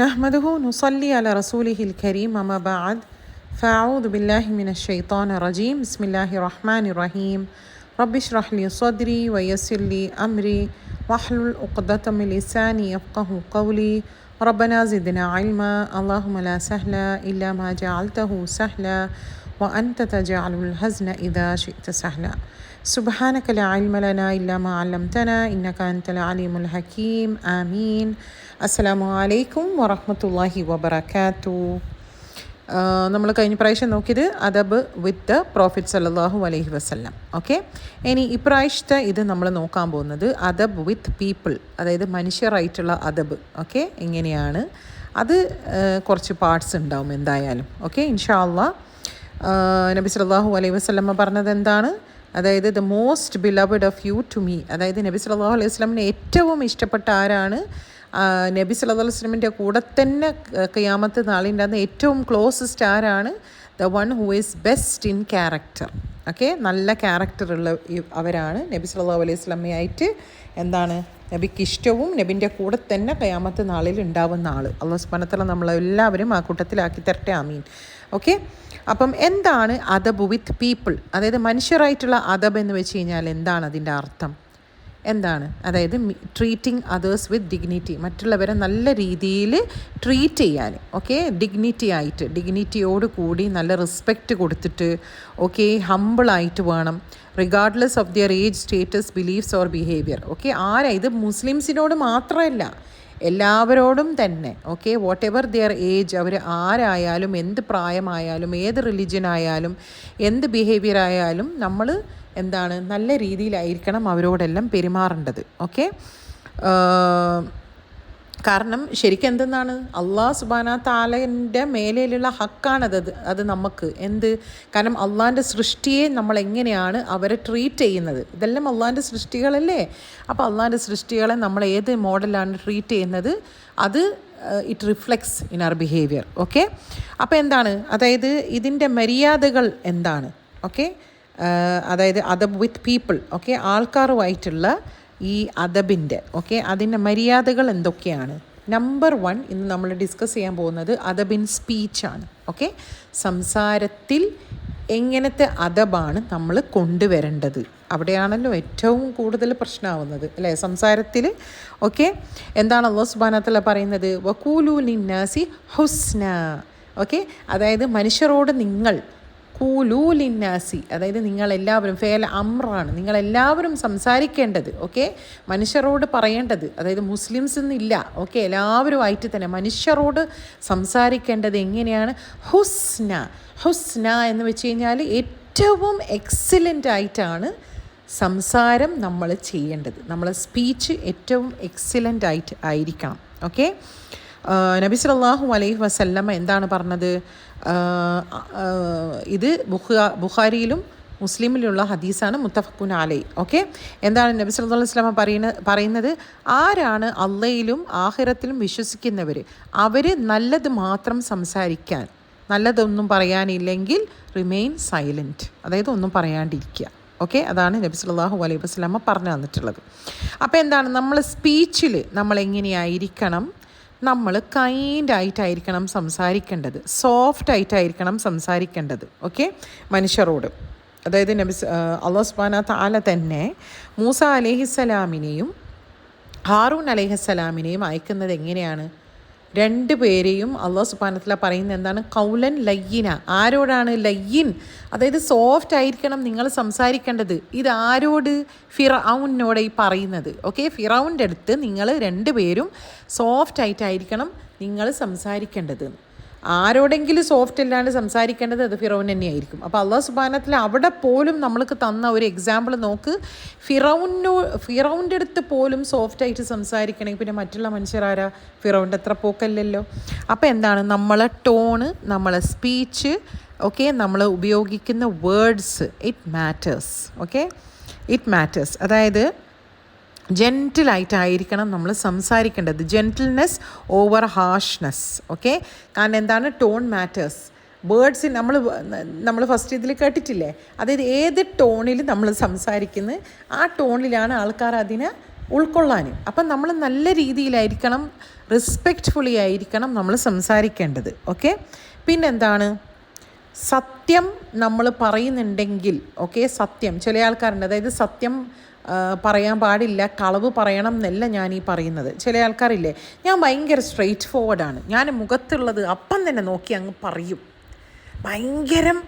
نحمده نصلي على رسوله الكريم أما بعد فأعوذ بالله من الشيطان الرجيم بسم الله الرحمن الرحيم رب اشرح لي صدري ويسر لي أمري واحلل عقدة من لساني يفقه قولي ربنا زدنا علما اللهم لا سهل إلا ما جعلته سهلا وأنت تجعل الحزن إذا شئت سهلا سبحانك لا علم لنا إلا ما علمتنا إنك أنت العليم الحكيم آمين അസ്സലാമു അലൈക്കും വറഹ്മത്തുള്ളാഹി വബറകാത്തു. നമ്മൾ കഴിഞ്ഞ പ്രാവശ്യം നോക്കിയത് അദബ് വിത്ത് പ്രോഫിറ്റ് സല്ലല്ലാഹു അലൈഹി വസല്ലം. ഓക്കെ, ഇനി ഇപ്രാവശ്യത്തെ ഇത് നമ്മൾ നോക്കാൻ പോകുന്നത് അദബ് വിത്ത് പീപ്പിൾ, അതായത് മനുഷ്യരായിട്ടുള്ള അദബ്. ഓക്കെ, എങ്ങനെയാണ് അത് കുറച്ച് പാർട്സ് ഉണ്ടാവും എന്തായാലും. ഓക്കെ, ഇൻഷാ അല്ലാഹ്. നബി സല്ലല്ലാഹു അലൈഹി വസല്ലം പറഞ്ഞത് എന്താണ്? അതായത് the most beloved of you to me, അതായത് നബി സല്ലല്ലാഹു അലൈഹി വസല്ലമിന് ഏറ്റവും ഇഷ്ടപ്പെട്ട ആരാണ്? നബി സല്ലല്ലാഹു അലൈഹി വസല്ലമിൻ്റെ കൂടെ തന്നെ ഖിയാമത്ത് നാളിൻ്റെ അന്ന് ഏറ്റവും ക്ലോസസ്റ്റ് ആരാണ്? The one who is best in character. Okay, നല്ല ക്യാരക്ടറുള്ള അവരാണ് നബി സല്ലല്ലാഹു അലൈഹി വസല്ലമയായിട്ട് എന്താണ് നബിക്ക് ഇഷ്ടവും നബിൻ്റെ കൂടെ തന്നെ ഖിയാമത്ത് നാളിൽ ഉണ്ടാവുന്ന ആൾ. അല്ലാഹു സുബ്ഹാനഹു വ തആല നമ്മളെല്ലാവരും ആ കൂട്ടത്തിലാക്കി തരട്ടെ, ആമീൻ. ഓക്കെ, അപ്പം എന്താണ് അദബ് വിത്ത് പീപ്പിൾ, അതായത് മനുഷ്യരായിട്ടുള്ള അദബ് എന്ന് വെച്ച് കഴിഞ്ഞാൽ എന്താണ് അതിൻ്റെ അർത്ഥം? എന്താണ്? അതായത് ട്രീറ്റിംഗ് അതേഴ്സ് വിത്ത് ഡിഗ്നിറ്റി, മറ്റുള്ളവരെ നല്ല രീതിയിൽ ട്രീറ്റ് ചെയ്യാൻ. ഓക്കെ, ഡിഗ്നിറ്റി ആയിട്ട്, ഡിഗ്നിറ്റിയോട് കൂടി നല്ല റെസ്പെക്റ്റ് കൊടുത്തിട്ട്, ഓക്കെ, ഹമ്പിളായിട്ട് വേണം, regardless of their age, status, beliefs or behaviour. Okay, ഇത് മുസ്ലിംസിനോട് മാത്രമല്ല, എല്ലാവരോടും തന്നെ. Okay, whatever their age, അവർ ആരായാലും, എന്ത് പ്രായമായാലും, ഏത് റിലിജൻ ആയാലും, എന്ത് ബിഹേവിയർ ആയാലും നമ്മൾ എന്താണ് നല്ല രീതിയിലായിരിക്കണം അവരോടെല്ലാം പെരുമാറേണ്ടത്. ഓക്കെ, കാരണം ശരിക്കും എന്തെന്നാണ് അള്ളാഹ് സുബ്ഹാനഹു തആലയുടെ മേലെയുള്ള ഹക്കാണത്. അത് നമുക്ക് കാരണം അള്ളാഹിൻ്റെ സൃഷ്ടിയെ നമ്മൾ എങ്ങനെയാണ് അവരെ ട്രീറ്റ് ചെയ്യുന്നത്, ഇതെല്ലാം അള്ളാഹിൻ്റെ സൃഷ്ടികളല്ലേ. അപ്പോൾ അള്ളാഹിൻ്റെ സൃഷ്ടികളെ നമ്മൾ ഏത് മോഡലാണ് ട്രീറ്റ് ചെയ്യുന്നത്, അത് it reflects in our behaviour. Okay, അപ്പോൾ എന്താണ്, അതായത് ഇതിൻ്റെ മര്യാദകൾ എന്താണ്? ഓക്കെ, അതായത് അദബ് വിത്ത് പീപ്പിൾ. ഓക്കെ, ആൾക്കാരുമായിട്ടുള്ള ഈ അദബിൻ്റെ അതിൻ്റെ മര്യാദകൾ എന്തൊക്കെയാണ്? നമ്പർ 1 ഇന്ന് നമ്മൾ ഡിസ്കസ് ചെയ്യാൻ പോകുന്നത് അദബ് ഇൻ സ്പീച്ചാണ്. ഓക്കെ, സംസാരത്തിൽ എങ്ങനത്തെ അദബാണ് നമ്മൾ കൊണ്ടുവരേണ്ടത്? അവിടെയാണല്ലോ ഏറ്റവും കൂടുതൽ പ്രശ്നമാവുന്നത്, അല്ലേ, സംസാരത്തിൽ. ഓക്കെ, എന്താണ് അല്ലാഹു സുബ്ഹാനഹു വ തആല പറയുന്നത്? വഖൂലു ലിന്നാസി ഹുസ്ന. ഓക്കെ, അതായത് മനുഷ്യരോട് നിങ്ങൾ ഖൂലൂ ലിന്നാസി, അതായത് നിങ്ങളെല്ലാവരും, ഫേൽ അമ്രാണ്, നിങ്ങളെല്ലാവരും സംസാരിക്കേണ്ടത്. ഓക്കെ, മനുഷ്യരോട് പറയേണ്ടത്, അതായത് മുസ്ലിംസ് എന്നില്ല. ഓക്കെ, എല്ലാവരും ആയിട്ട് തന്നെ മനുഷ്യരോട് സംസാരിക്കേണ്ടത് എങ്ങനെയാണ്? ഹുസ്ന. ഹുസ്ന എന്ന് വെച്ച് കഴിഞ്ഞാൽ ഏറ്റവും എക്സലൻ്റ് ആയിട്ടാണ് സംസാരം നമ്മൾ ചെയ്യേണ്ടത്. നമ്മളെ സ്പീച്ച് ഏറ്റവും എക്സലൻ്റ് ആയിട്ട് ആയിരിക്കണം. ഓക്കെ, നബി സല്ലല്ലാഹു അലൈഹി വസല്ലമ എന്താണ് പറഞ്ഞത്? ഇത് ബുഖാരിയിലും മുസ്ലിമിലുള്ള ഹദീസാണ്, മുത്തഫഖുൻ അലൈഹി. ഓക്കെ, എന്താണ് നബി സല്ലല്ലാഹു അലൈഹി വസല്ലമ പറയുന്നത്? ആരാണ് അള്ളയിലും ആഖിറത്തിലും വിശ്വസിക്കുന്നവർ, അവർ നല്ലത് മാത്രം സംസാരിക്കാൻ, നല്ലതൊന്നും പറയാനില്ലെങ്കിൽ റിമെയിൻ സൈലൻറ്റ്, അതായത് ഒന്നും പറയാണ്ടിരിക്കുക. ഓക്കെ, അതാണ് നബി സല്ലല്ലാഹു അലൈഹി വസല്ലമ പറഞ്ഞു തന്നിട്ടുള്ളത്. അപ്പോൾ എന്താണ് നമ്മൾ സ്പീച്ചിൽ നമ്മൾ എങ്ങനെയായിരിക്കണം? നമ്മൾ കൈൻഡായിട്ടായിരിക്കണം സംസാരിക്കേണ്ടത്, സോഫ്റ്റ് ആയിട്ടായിരിക്കണം സംസാരിക്കേണ്ടത്. ഓക്കെ, മനുഷ്യരോട്. അതായത് അല്ലാഹു സുബ്ഹാനഹു വ തആല തന്നെ മൂസ അലൈഹിസ്സലാമിനെയും ഹാറൂൻ അലൈഹിസ്സലാമിനെയും അയക്കുന്നത് എങ്ങനെയാണ്? 2 പേരെയും അല്ലാഹു സുബ്ഹാനഹു വ തആല പറയുന്നത് എന്താണ്? ഖൗലൻ ലയ്യിന. ആരോടാണ് ലയ്യിൻ? അതായത് സോഫ്റ്റ് ആയിരിക്കണം നിങ്ങൾ സംസാരിക്കേണ്ടത്. ഇത് ആരോട്? ഫിറഔനോട് ഈ പറയുന്നത്. ഓക്കെ, ഫിറൗൻ്റെ അടുത്ത് നിങ്ങൾ 2 പേരും സോഫ്റ്റ് ആയിട്ടായിരിക്കണം നിങ്ങൾ സംസാരിക്കേണ്ടത്. ആരോടെങ്കിലും സോഫ്റ്റ് അല്ലാണ്ട് സംസാരിക്കേണ്ടത് അത് ഫിറൗൻ തന്നെയായിരിക്കും. അപ്പോൾ അല്ലാഹു സുബ്ഹാനഹു വ തആല അവിടെ പോലും നമ്മൾക്ക് തന്ന ഒരു എക്സാമ്പിൾ നോക്ക്. ഫിറൗൻ്റെ അടുത്ത് പോലും സോഫ്റ്റായിട്ട് സംസാരിക്കണമെങ്കിൽ പിന്നെ മറ്റുള്ള മനുഷ്യരാരാ? ഫിറൗൻ്റെ അത്ര പോക്കല്ലല്ലോ. അപ്പോൾ എന്താണ് നമ്മളെ ടോണ്, നമ്മളെ സ്പീച്ച്, ഓക്കെ, നമ്മൾ ഉപയോഗിക്കുന്ന words, it matters. Okay, it matters. അതായത് ജെൻറ്റിലായിട്ടായിരിക്കണം നമ്മൾ സംസാരിക്കേണ്ടത്. Gentleness over harshness. ഓക്കെ, കാരണം എന്താണ്? Tone matters. വേർഡ്സ് നമ്മൾ ഫസ്റ്റ് ഇതിൽ കേട്ടിട്ടില്ലേ? അതായത് ഏത് ടോണിൽ നമ്മൾ സംസാരിക്കുന്നത് ആ ടോണിലാണ് ആൾക്കാർ അതിനെ ഉൾക്കൊള്ളാൻ. അപ്പം നമ്മൾ നല്ല രീതിയിലായിരിക്കണം, റെസ്പെക്റ്റ്ഫുള്ളി ആയിരിക്കണം നമ്മൾ സംസാരിക്കേണ്ടത്. ഓക്കെ. പിന്നെന്താണ്, സത്യം നമ്മൾ പറയുന്നുണ്ടെങ്കിൽ, ഓക്കെ, സത്യം, ചില ആൾക്കാരുണ്ട്, അതായത് സത്യം പറയാൻ പാടില്ല, കളവ് പറയണം എന്നല്ല ഞാൻ ഈ പറയുന്നത്. ചില ആൾക്കാരില്ലേ, ഞാൻ ഭയങ്കര സ്ട്രെയിറ്റ് ഫോർവേഡാണ്, ഞാൻ മുഖത്തുള്ളത് അപ്പം തന്നെ നോക്കി അങ്ങ് പറയും, ഭയങ്കരം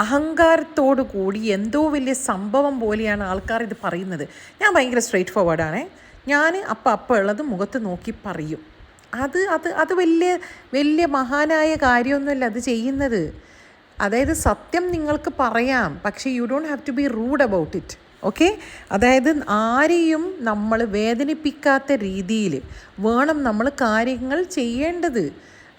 അഹങ്കാരത്തോടു കൂടി എന്തോ വലിയ സംഭവം പോലെയാണ് ആൾക്കാർ ഇത് പറയുന്നത്. ഞാൻ ഭയങ്കര സ്ട്രെയിറ്റ് ഫോർവേഡാണേ, ഞാൻ അപ്പം ഉള്ളത് മുഖത്ത് നോക്കി പറയും. അത് അത് അത് വലിയ വലിയ മഹാനായ കാര്യമൊന്നുമല്ല അത് ചെയ്യുന്നത്. അതായത് സത്യം നിങ്ങൾക്ക് പറയാം, പക്ഷേ you don't have to be rude about it. Okay. അതായത് ആരെയും നമ്മൾ വേദനിപ്പിക്കാത്ത രീതിയിൽ വേണം നമ്മൾ കാര്യങ്ങൾ ചെയ്യേണ്ടത്.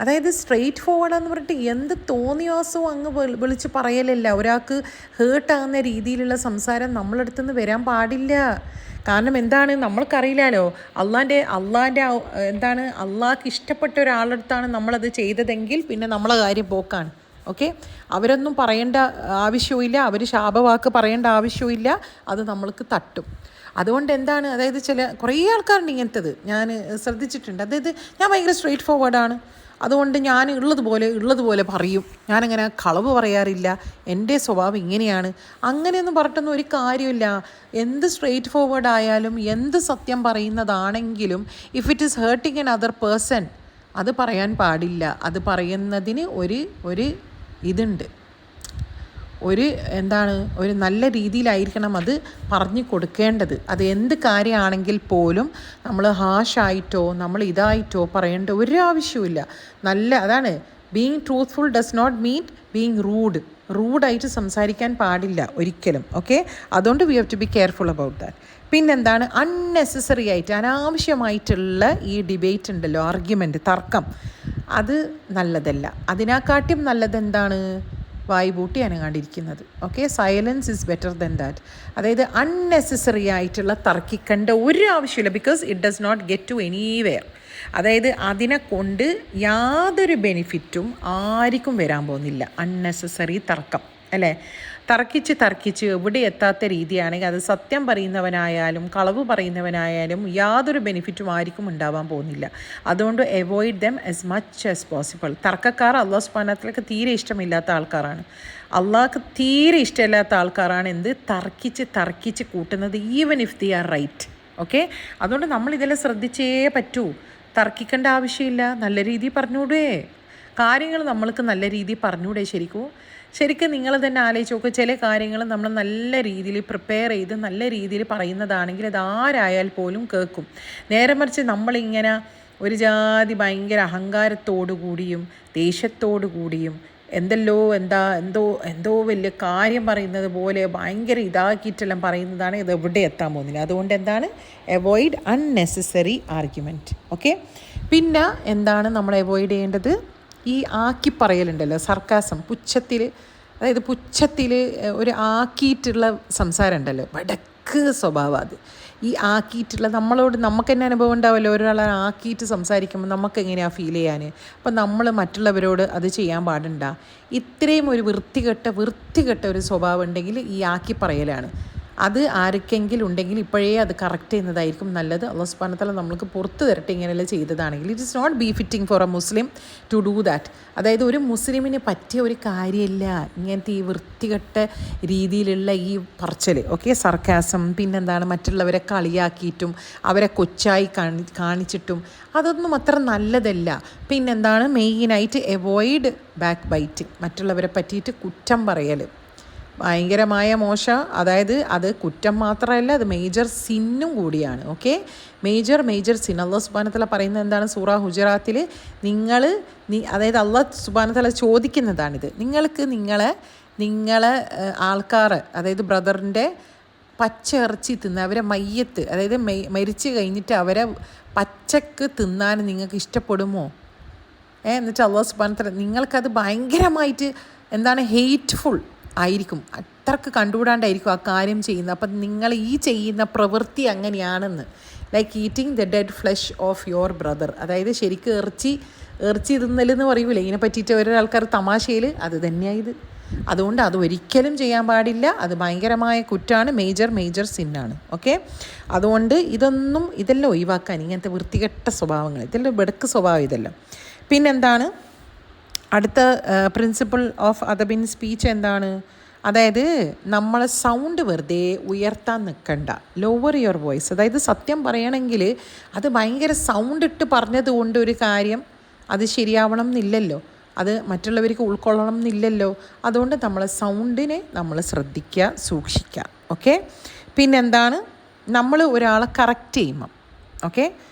അതായത് സ്ട്രെയിറ്റ് ഫോർവേഡാന്ന് പറഞ്ഞിട്ട് എന്ത് തോന്നിയാസവും അങ്ങ് വിളിച്ച് പറയലല്ല. ഒരാൾക്ക് ഹേർട്ടാകുന്ന രീതിയിലുള്ള സംസാരം നമ്മളടുത്തു നിന്ന് വരാൻ പാടില്ല. കാരണം എന്താണ്, നമ്മൾക്കറിയില്ലല്ലോ, അള്ളാൻ്റെ എന്താണ്, അള്ളാഹ്ക്ക് ഇഷ്ടപ്പെട്ട ഒരാളടുത്താണ് നമ്മളത് ചെയ്തതെങ്കിൽ പിന്നെ നമ്മളെ കാര്യം പോക്കാണ്. ഓക്കെ. അവരൊന്നും പറയേണ്ട ആവശ്യമില്ല, അവർ ശാപവാക്ക് പറയേണ്ട ആവശ്യമില്ല, അത് നമ്മൾക്ക് തട്ടും. അതുകൊണ്ട് എന്താണ്, അതായത് കുറേ ആൾക്കാരുണ്ട് ഇങ്ങനത്തത്, ഞാൻ ശ്രദ്ധിച്ചിട്ടുണ്ട്. അതായത് ഞാൻ ഭയങ്കര സ്ട്രെയിറ്റ് ഫോർവേഡാണ്, അതുകൊണ്ട് ഞാൻ ഉള്ളതുപോലെ പറയും, ഞാനങ്ങനെ കളവ് പറയാറില്ല, എൻ്റെ സ്വഭാവം ഇങ്ങനെയാണ്, അങ്ങനെയൊന്നും പറഞ്ഞിട്ടൊന്നും ഒരു കാര്യമില്ല. എന്ത് സ്ട്രെയിറ്റ് ഫോർവേഡ് ആയാലും എന്ത് സത്യം പറയുന്നതാണെങ്കിലും if it is hurting another person, അത് പറയാൻ പാടില്ല. അത് പറയുന്നതിന് ഒരു ഇതുണ്ട്, ഒരു നല്ല രീതിയിലായിരിക്കണം അത് പറഞ്ഞു കൊടുക്കേണ്ടത്. അത് എന്ത് കാര്യമാണെങ്കിൽ പോലും നമ്മൾ ഹാഷായിട്ടോ നമ്മൾ ഇതായിട്ടോ പറയേണ്ട ഒരു ആവശ്യമില്ല. അതാണ് being truthful does not mean being റൂഡായിട്ട് സംസാരിക്കാൻ പാടില്ല ഒരിക്കലും. ഓക്കെ. അതുകൊണ്ട് we have to be careful about that. പിന്നെന്താണ്, അൺനെസസറി ആയിട്ട് അനാവശ്യമായിട്ടുള്ള ഈ ഡിബേറ്റ് ഉണ്ടല്ലോ, ആർഗ്യുമെൻറ്റ്, തർക്കം, അത് നല്ലതല്ല. അതിനെക്കാട്ടും നല്ലതെന്താണ്, വായ്പൂട്ടി അനങ്ങാണ്ടിരിക്കുന്നത്. Okay. Silence is better then that. അതായത് അൺനെസസറി ആയിട്ടുള്ള തർക്കിക്കേണ്ട ഒരു ആവശ്യമില്ല, because it does not get to anywhere. അതായത് അതിനെ കൊണ്ട് യാതൊരു ബെനിഫിറ്റും ആർക്കും വരാൻ പോകുന്നില്ല. അൺനെസസറി തർക്കം അല്ലേ, തർക്കിച്ച് എവിടെ എത്താത്ത രീതിയാണെങ്കിൽ അത് സത്യം പറയുന്നവനായാലും കളവ് പറയുന്നവനായാലും യാതൊരു ബെനിഫിറ്റും ആർക്കും ഉണ്ടാവാൻ പോകുന്നില്ല. അതുകൊണ്ട് avoid them as much as possible. തർക്കക്കാർ അള്ളാഹു സുബ്ഹാനഹു വ തആലക്ക് തീരെ ഇഷ്ടമില്ലാത്ത ആൾക്കാരാണ്. അള്ളാഹ്ക്ക് തീരെ ഇഷ്ടമില്ലാത്ത ആൾക്കാരാണ് എന്ത്, തർക്കിച്ച് കൂട്ടുന്നത്, even if they are right. Okay. അതുകൊണ്ട് നമ്മൾ ഇതെല്ലാം ശ്രദ്ധിച്ചേ പറ്റൂ. തർക്കിക്കേണ്ട ആവശ്യമില്ല, നല്ല രീതിയിൽ പറഞ്ഞൂടേ കാര്യങ്ങൾ, നമ്മൾക്ക് നല്ല രീതിയിൽ പറഞ്ഞൂടെ. ശരിക്കും നിങ്ങൾ തന്നെ ആലോചിച്ച് നോക്കുക, ചില കാര്യങ്ങൾ നമ്മൾ നല്ല രീതിയിൽ പ്രിപ്പയർ ചെയ്ത് നല്ല രീതിയിൽ പറയുന്നതാണെങ്കിൽ അത് ആരായാൽ പോലും കേൾക്കും. നേരെ മറിച്ച് നമ്മളിങ്ങനെ ഒരു ജാതി ഭയങ്കര അഹങ്കാരത്തോടു കൂടിയും ദേഷ്യത്തോടു കൂടിയും എന്തോ വലിയ കാര്യം പറയുന്നത് പോലെ ഭയങ്കര ഇതാക്കിയിട്ടെല്ലാം പറയുന്നതാണ്, ഇത് എവിടെ എത്താൻ പോകുന്നില്ല. അതുകൊണ്ട് എന്താണ്, അവോയ്ഡ് അൺനെസസറി ആർഗ്യുമെൻറ്റ്. ഓക്കെ. പിന്നെ എന്താണ് നമ്മൾ അവോയ്ഡ് ചെയ്യേണ്ടത്, ഈ ആക്കി പറയലുണ്ടല്ലോ, സർക്കാസം, പുച്ഛത്തിൽ ഒരു ആക്കിയിട്ടുള്ള സംസാരം ഉണ്ടല്ലോ, വടക്ക് സ്വഭാവം. അത് ഈ ആക്കിയിട്ടുള്ള നമുക്ക് തന്നെ അനുഭവം ഉണ്ടാവുമല്ലോ, ഒരാളെ ആക്കിയിട്ട് സംസാരിക്കുമ്പോൾ നമുക്ക് എങ്ങനെയാണ് ഫീൽ ചെയ്യാൻ. അപ്പം നമ്മൾ മറ്റുള്ളവരോട് അത് ചെയ്യാൻ പാടുണ്ട. ഇത്രയും ഒരു വൃത്തികെട്ട ഒരു സ്വഭാവം ഉണ്ടെങ്കിൽ ഈ ആക്കി പറയലാണ്. അത് ആർക്കെങ്കിലും ഉണ്ടെങ്കിൽ ഇപ്പോഴേ അത് കറക്റ്റ് ചെയ്യുന്നതായിരിക്കും നല്ലത്. അല്ലാഹു സുബ്ഹാനഹു വ തആല നമ്മൾക്ക് പുറത്ത് തരട്ടെ ഇങ്ങനെയെല്ലാം ചെയ്തതാണെങ്കിൽ. It is not be fitting for a Muslim to do that. അതായത് ഒരു മുസ്ലിമിന് പറ്റിയ ഒരു കാര്യമില്ല ഇങ്ങനത്തെ ഈ വൃത്തികെട്ട രീതിയിലുള്ള ഈ പറച്ചൽ. ഓക്കെ. സർക്കാസം, പിന്നെന്താണ് മറ്റുള്ളവരെ കളിയാക്കിയിട്ടും അവരെ കൊച്ചായി കാണിച്ചിട്ടും അതൊന്നും അത്ര നല്ലതല്ല. പിന്നെന്താണ്, മെയിനായിട്ട് അവോയ്ഡ് ബാക്ക് ബൈറ്റിങ്, മറ്റുള്ളവരെ പറ്റിയിട്ട് കുറ്റം പറയൽ ഭയങ്കരമായ മോശം. അതായത് അത് കുറ്റം മാത്രമല്ല, അത് മേജർ സിന്നും കൂടിയാണ്. ഓക്കെ. Major sin. അല്ലാഹു സുബ്ഹാനഹു വ തആല പറയുന്നത് എന്താണ്, സൂറ ഹുജറാത്തിൽ, അതായത് അല്ലാഹു സുബ്ഹാനഹു വ തആല ചോദിക്കുന്നതാണിത്, നിങ്ങളെ ആൾക്കാർ, അതായത് ബ്രദറിൻ്റെ പച്ച ഇറച്ചി തിന്ന് അവരെ മയ്യത്ത്, അതായത് മരിച്ചു കഴിഞ്ഞിട്ട് അവരെ പച്ചക്ക് തിന്നാൻ നിങ്ങൾക്ക് ഇഷ്ടപ്പെടുമോ? എന്നിട്ട് അല്ലാഹു സുബ്ഹാനഹു വ തആല നിങ്ങൾക്കത് ഭയങ്കരമായിട്ട് ഹെയ്റ്റ്ഫുൾ ആയിരിക്കും, അത്രക്ക് കണ്ടുകൂടാണ്ടായിരിക്കും ആ കാര്യം ചെയ്യുന്നത്. അപ്പം നിങ്ങൾ ഈ ചെയ്യുന്ന പ്രവൃത്തി അങ്ങനെയാണെന്ന്, like eating the dead flush of your brother. അതായത് ശരിക്കും ഇറച്ചി തിന്നലെന്ന് പറയൂലേ, ഇതിനെ പറ്റിയിട്ട് ഒരാൾക്കാർ തമാശയിൽ, അത് തന്നെയാണ് ഇത്. അതുകൊണ്ട് അത് ഒരിക്കലും ചെയ്യാൻ പാടില്ല. അത് ഭയങ്കരമായ കുറ്റമാണ്, മേജർ സിന്നാണ്. ഓക്കെ, അതുകൊണ്ട് ഇതെല്ലാം ഒഴിവാക്കാൻ, ഇങ്ങനത്തെ വൃത്തികെട്ട സ്വഭാവങ്ങൾ, ഇതെല്ലാം ബെടുക്ക് സ്വഭാവം ഇതെല്ലാം. പിന്നെന്താണ് അടുത്ത പ്രിൻസിപ്പിൾ ഓഫ് അദബ് ഇൻ സ്പീച്ച് എന്താണ്? അതായത് നമ്മൾ സൗണ്ട് വെറുതെ ഉയർത്താൻ നിൽക്കണ്ട. Lower your voice. അതായത് സത്യം പറയണമെങ്കിൽ അത് ഭയങ്കര സൗണ്ട് ഇട്ട് പറഞ്ഞതുകൊണ്ട് ഒരു കാര്യം അത് ശരിയാവണം എന്നില്ലല്ലോ, അത് മറ്റുള്ളവർക്ക് ഉൾക്കൊള്ളണം എന്നില്ലല്ലോ. അതുകൊണ്ട് നമ്മൾ സൗണ്ടിനെ നമ്മൾ ശ്രദ്ധിക്കുക, സൂക്ഷിക്കുക. ഓക്കെ, പിന്നെന്താണ് നമ്മൾ ഒരാളെ കറക്റ്റ് ചെയ്യുമ്പം, ഓക്കെ,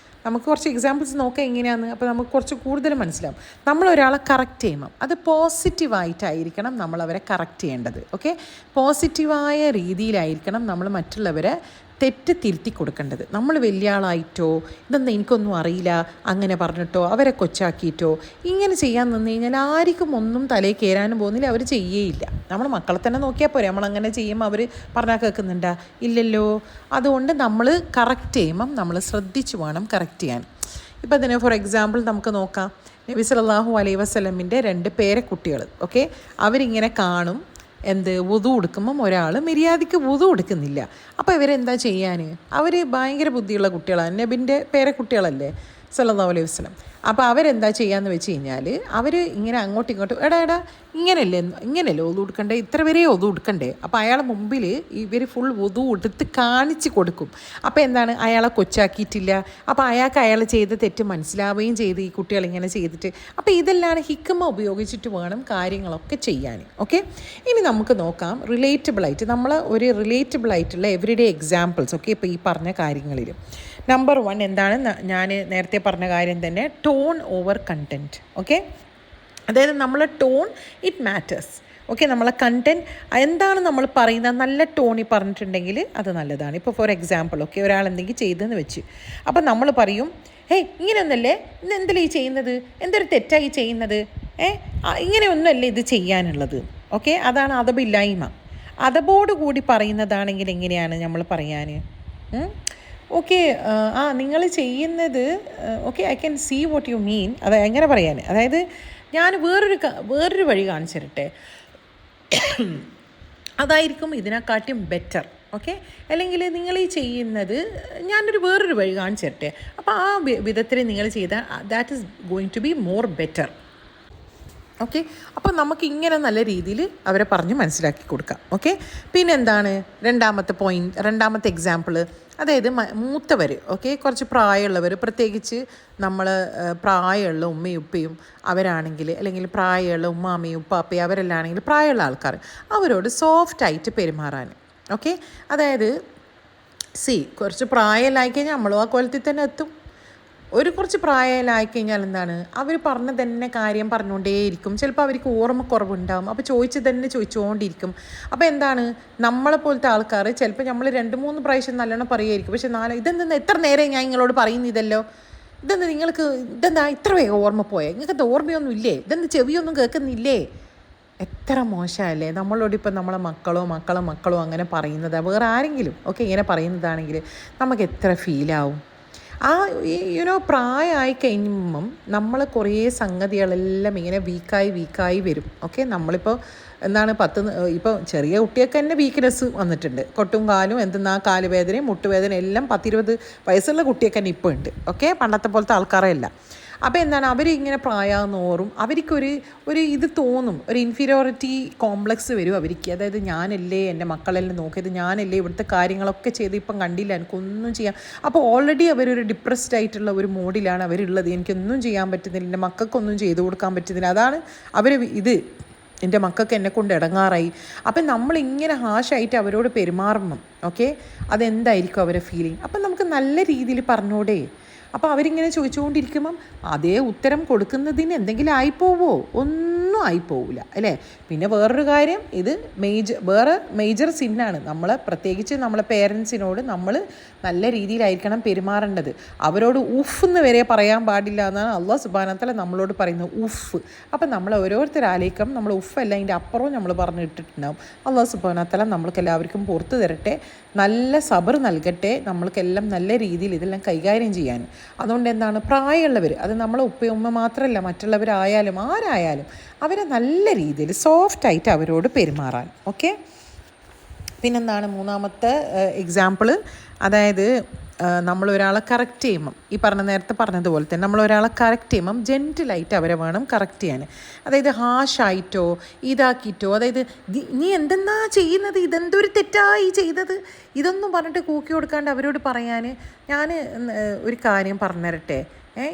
നമുക്ക് കുറച്ച് എക്സാമ്പിൾസ് നോക്കാം എങ്ങനെയാണെന്ന്. അപ്പോൾ നമുക്ക് കുറച്ച് കൂടുതൽ മനസ്സിലാവും. നമ്മളൊരാളെ കറക്റ്റ് ചെയ്യുമ്പം അത് പോസിറ്റീവായിട്ടായിരിക്കണം നമ്മളവരെ കറക്റ്റ് ചെയ്യേണ്ടത്. ഓക്കെ, പോസിറ്റീവായ രീതിയിലായിരിക്കണം നമ്മൾ മറ്റുള്ളവരെ തെറ്റ് തിരുത്തി കൊടുക്കേണ്ടത്. നമ്മൾ വലിയ ആളായിട്ടോ ഇതൊന്നും എനിക്കൊന്നും അറിയില്ല അങ്ങനെ പറഞ്ഞിട്ടോ അവരെ കൊച്ചാക്കിയിട്ടോ ഇങ്ങനെ ചെയ്യാൻ നിന്ന് കഴിഞ്ഞാൽ ആർക്കും ഒന്നും തലയിൽ കയറാനും പോകുന്നില്ല, അവർ ചെയ്യേയില്ല. നമ്മൾ മക്കളെ തന്നെ നോക്കിയാൽ പോരെ, നമ്മളങ്ങനെ ചെയ്യുമ്പോൾ അവർ പറഞ്ഞാൽ കേൾക്കുന്നുണ്ടാ? ഇല്ലല്ലോ. അതുകൊണ്ട് നമ്മൾ കറക്റ്റ് ചെയ്യുമ്പം നമ്മൾ ശ്രദ്ധിച്ച് വേണം കറക്റ്റ് ചെയ്യാൻ. ഇപ്പം അതിന് ഫോർ എക്സാമ്പിൾ നമുക്ക് നോക്കാം. നബി സല്ലല്ലാഹു അലൈഹി വസല്ലമിൻ്റെ 2 പേരക്കുട്ടികൾ, ഓക്കെ, അവരിങ്ങനെ കാണും വുദു എടുക്കുമ്പം ഒരാൾ മര്യാദയ്ക്ക് വുദു എടുക്കുന്നില്ല. അപ്പോൾ ഇവരെന്താ ചെയ്യാൻ? അവർ ഭയങ്കര ബുദ്ധിയുള്ള കുട്ടികളാണ്, നബിൻ്റെ പേരക്കുട്ടികളല്ലേ സല്ലല്ലാഹു അലൈഹി വസല്ലം. അപ്പോൾ അവരെന്താ ചെയ്യാന്ന് വെച്ച് കഴിഞ്ഞാൽ അവർ ഇങ്ങനെ അങ്ങോട്ടും ഇങ്ങോട്ടും എടാ ഇങ്ങനെയല്ലേ ഒതു കൊടുക്കണ്ടേ, ഇത്ര വരെ ഒതു കൊടുക്കണ്ടേ. അപ്പോൾ അയാളെ മുമ്പിൽ ഇവർ ഫുൾ ഒതു എടുത്ത് കാണിച്ച് കൊടുക്കും. അപ്പോൾ എന്താണ്, അയാളെ കൊച്ചാക്കിയിട്ടില്ല. അപ്പോൾ അയാൾ ചെയ്ത തെറ്റ് മനസ്സിലാവുകയും ചെയ്ത് ഈ കുട്ടികൾ ഇങ്ങനെ ചെയ്തിട്ട്. അപ്പോൾ ഇതെല്ലാം ഹിക്മ ഉപയോഗിച്ചിട്ട് വേണം കാര്യങ്ങളൊക്കെ ചെയ്യാൻ. ഓക്കെ, ഇനി നമുക്ക് നോക്കാം റിലേറ്റബിളായിട്ട് ഒരു റിലേറ്റബിളായിട്ടുള്ള എവറിഡേ എക്സാമ്പിൾസ്. ഓക്കെ, ഇപ്പോൾ ഈ പറഞ്ഞ കാര്യങ്ങളിൽ നമ്പർ 1 എന്താണ്? ഞാൻ നേരത്തെ പറഞ്ഞ കാര്യം തന്നെ, ടോൺ ഓവർ കണ്ടൻറ്റ്. ഓക്കെ, അതായത് നമ്മളെ ടോൺ ഇറ്റ് മാറ്റേഴ്സ്. ഓക്കെ, നമ്മളെ കണ്ടൻറ്റ് എന്താണ് നമ്മൾ പറയുന്നത്, നല്ല ടോണിൽ പറഞ്ഞിട്ടുണ്ടെങ്കിൽ അത് നല്ലതാണ്. ഇപ്പോൾ ഫോർ എക്സാമ്പിൾ, ഓക്കെ, ഒരാൾ എന്തെങ്കിലും ചെയ്തെന്ന് വെച്ച്, അപ്പം നമ്മൾ പറയും, ഇങ്ങനെയൊന്നല്ലേ ഇന്ന് എന്തെല്ലാം ഈ ചെയ്യുന്നത്, എന്തൊരു തെറ്റായി ചെയ്യുന്നത്, ഇങ്ങനെയൊന്നുമല്ലേ ഇത് ചെയ്യാനുള്ളത്. ഓക്കെ, അതാണ് അദബില്ലായ്മ. അദബോട് കൂടി പറയുന്നതാണെങ്കിൽ എങ്ങനെയാണ് നമ്മൾ പറയാൻ? ഓക്കെ, നിങ്ങൾ ചെയ്യുന്നത് okay, I can see what you mean. അത് എങ്ങനെ പറയാൻ? അതായത് ഞാൻ വേറൊരു വഴി കാണിച്ചു തരട്ടെ, അതായിരിക്കും ഇതിനെക്കാട്ടിയും ബെറ്റർ. ഓക്കെ, അല്ലെങ്കിൽ നിങ്ങൾ ഈ ചെയ്യുന്നത് ഞാനൊരു വേറൊരു വഴി കാണിച്ചു തരട്ടെ, അപ്പോൾ ആ വിധത്തിൽ നിങ്ങൾ ചെയ്താൽ that is going to be more better. Okay, അപ്പോൾ നമുക്ക് ഇങ്ങനെ നല്ല രീതിയിൽ അവരെ പറഞ്ഞ് മനസ്സിലാക്കി കൊടുക്കാം. ഓക്കെ, പിന്നെന്താണ് രണ്ടാമത്തെ എക്സാമ്പിൾ? അതായത് മൂത്തവർ, ഓക്കെ, കുറച്ച് പ്രായമുള്ളവർ, പ്രത്യേകിച്ച് നമ്മൾ പ്രായമുള്ള ഉമ്മയും ഉപ്പയും അവരാണെങ്കിൽ, അല്ലെങ്കിൽ പ്രായമുള്ള ഉമ്മാമ്മയും ഉപ്പാപ്പയും അവരെല്ലാം ആണെങ്കിൽ പ്രായമുള്ള ആൾക്കാർ, അവരോട് സോഫ്റ്റായിട്ട് പെരുമാറാൻ. ഓക്കെ, അതായത് കുറച്ച് പ്രായമെല്ലാം ആയിക്കഴിഞ്ഞാൽ നമ്മളും ആ കോലത്തിൽ തന്നെ എത്തും. കുറച്ച് പ്രായമായിക്കഴിഞ്ഞാൽ എന്താണ്, അവർ പറഞ്ഞ തന്നെ കാര്യം പറഞ്ഞുകൊണ്ടേയിരിക്കും. ചിലപ്പോൾ അവർക്ക് ഓർമ്മക്കുറവുണ്ടാകും, അപ്പോൾ ചോദിച്ചുകൊണ്ടിരിക്കും. അപ്പോൾ എന്താണ്, നമ്മളെപ്പോലത്തെ ആൾക്കാർ ചിലപ്പോൾ നമ്മൾ 2-3 പ്രാവശ്യം നല്ലോണം പറയുമായിരിക്കും, പക്ഷെ ഇതെന്താ എത്ര നേരം ഞാൻ നിങ്ങളോട് പറയുന്നില്ലല്ലോ, ഇതെന്താ ഇത്ര വേഗം ഓർമ്മ പോയേ, നിങ്ങൾക്ക് ഓർമ്മയൊന്നും ഇല്ലേ, ഇതെന്താ ചെവിയൊന്നും കേൾക്കുന്നില്ലേ? എത്ര മോശമല്ലേ നമ്മളോടിപ്പം നമ്മളെ മക്കളോ അങ്ങനെ പറയുന്നത്, വേറെ ആരെങ്കിലും ഓക്കെ ഇങ്ങനെ പറയുന്നതാണെങ്കിൽ നമുക്ക് എത്ര ഫീലാവും. പ്രായമായി കഴിയുമ്പം നമ്മൾ കുറേ സംഗതികളെല്ലാം ഇങ്ങനെ വീക്കായി വരും. ഓക്കെ, നമ്മളിപ്പോൾ എന്താണ് ഇപ്പോൾ ചെറിയ കുട്ടിയൊക്കെ തന്നെ വീക്ക്നെസ് വന്നിട്ടുണ്ട്, കൊട്ടും കാലും കാലുവേദനയും മുട്ടുവേദനയും എല്ലാം 10-20 വയസ്സുള്ള കുട്ടിയൊക്കെ തന്നെ ഇപ്പോൾ ഉണ്ട്. ഓക്കെ, പണ്ടത്തെ പോലത്തെ ആൾക്കാരല്ല. അപ്പോൾ എന്താണ്, അവരിങ്ങനെ പ്രായമാകുന്നോറും അവർക്കൊരു ഇത് തോന്നും, ഒരു ഇൻഫീരിയോറിറ്റി കോംപ്ലക്സ് വരും അവർക്ക്. അതായത് ഞാനല്ലേ എൻ്റെ മക്കളെല്ലാം നോക്കിയത്, ഞാനല്ലേ ഇവിടുത്തെ കാര്യങ്ങളൊക്കെ ചെയ്ത് ഇപ്പം കണ്ടില്ല, എനിക്കൊന്നും ചെയ്യാം. അപ്പോൾ ഓൾറെഡി അവരൊരു ഡിപ്രസ്ഡ് ആയിട്ടുള്ള ഒരു മോഡിലാണ് അവരുള്ളത്. എനിക്കൊന്നും ചെയ്യാൻ പറ്റുന്നില്ല, എൻ്റെ മക്കൾക്കൊന്നും ചെയ്തു കൊടുക്കാൻ പറ്റുന്നില്ല. അതാണ് എൻ്റെ മക്കൾക്ക് എന്നെക്കൊണ്ട് ഇടങ്ങാറായി. അപ്പം നമ്മളിങ്ങനെ ഹാഷായിട്ട് അവരോട് പെരുമാറണം. ഓക്കെ, അതെന്തായിരിക്കും അവരെ ഫീലിംഗ്? അപ്പം നമുക്ക് നല്ല രീതിയിൽ പറഞ്ഞോടേ. അപ്പോൾ അവരിങ്ങനെ ചോദിച്ചുകൊണ്ടിരിക്കുമ്പം അതേ ഉത്തരം കൊടുക്കുന്നതിന് എന്തെങ്കിലും ആയിപ്പോവോ? ഒന്നും ആയിപ്പോവില്ല അല്ലേ. പിന്നെ വേറൊരു കാര്യം, ഇത് മേജർ സിന്നാണ്. പ്രത്യേകിച്ച് നമ്മളെ പേരൻസിനോട് നമ്മൾ നല്ല രീതിയിലായിരിക്കണം പെരുമാറേണ്ടത്. അവരോട് ഉഫ് എന്ന് വരെ പറയാൻ പാടില്ല എന്നാണ് അള്ളാഹു സുബ്ഹാനഹു വ തആല നമ്മളോട് പറയുന്നത്, ഉഫ്. അപ്പം നമ്മൾ ഓരോരുത്തരാലേക്കും നമ്മൾ ഉഫല്ല, അതിൻ്റെ അപ്പുറവും നമ്മൾ പറഞ്ഞിട്ടിട്ടുണ്ടാവും. അള്ളാഹു സുബ്ഹാനഹു വ തആല നമ്മൾക്കെല്ലാവർക്കും പുറത്തു തരട്ടെ, നല്ല സബർ നൽകട്ടെ, നമ്മൾക്കെല്ലാം നല്ല രീതിയിൽ ഇതെല്ലാം കൈകാര്യം ചെയ്യാൻ. അതുകൊണ്ട് എന്താണ്, പ്രായമുള്ളവർ, അത് നമ്മളെ ഉപ്പ മാത്രമല്ല, മറ്റുള്ളവരായാലും ആരായാലും അവരെ നല്ല രീതിയിൽ സോഫ്റ്റായിട്ട് അവരോട് പെരുമാറാൻ. ഓക്കെ. പിന്നെന്താണ് മൂന്നാമത്തെ എക്സാമ്പിൾ, അതായത് നമ്മളൊരാളെ കറക്റ്റ് ചെയ്യുമ്പം, ഈ നേരത്തെ പറഞ്ഞതുപോലെ തന്നെ നമ്മളൊരാളെ കറക്റ്റ് ചെയ്യുമ്പം ജെൻറ്റിലായിട്ട് അവരെ വേണം കറക്റ്റ് ചെയ്യാൻ. അതായത് ഹാഷായിട്ടോ ഇതാക്കിയിട്ടോ, അതായത് നീ എന്തെന്നാ ചെയ്യുന്നത്, ഇതെന്തൊരു തെറ്റായി ചെയ്തത്, ഇതൊന്നും പറഞ്ഞിട്ട് കൂക്കി കൊടുക്കാണ്ട് അവരോട് പറയാൻ, ഞാൻ ഒരു കാര്യം പറഞ്ഞു തരട്ടെ,